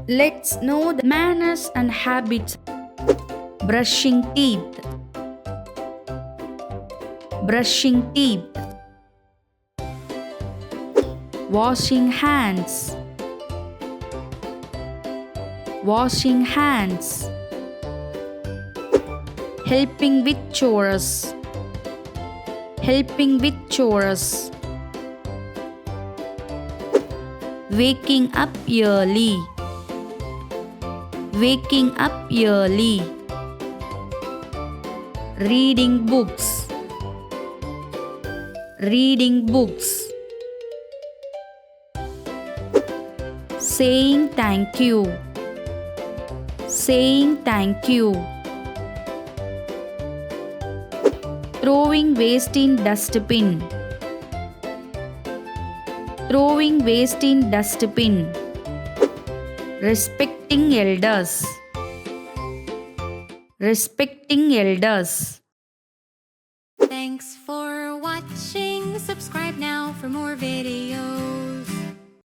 Let's know the manners and habits. Brushing teeth. Brushing teeth. Washing hands. Washing hands. Helping with chores. Helping with chores. Waking up early. Waking up early. Reading books. Reading books. Saying thank you. Saying thank you. Throwing waste in dustbin. Throwing waste in dustbin. Respecting elders. Respecting elders. Thanks for watching. Subscribe now for more videos.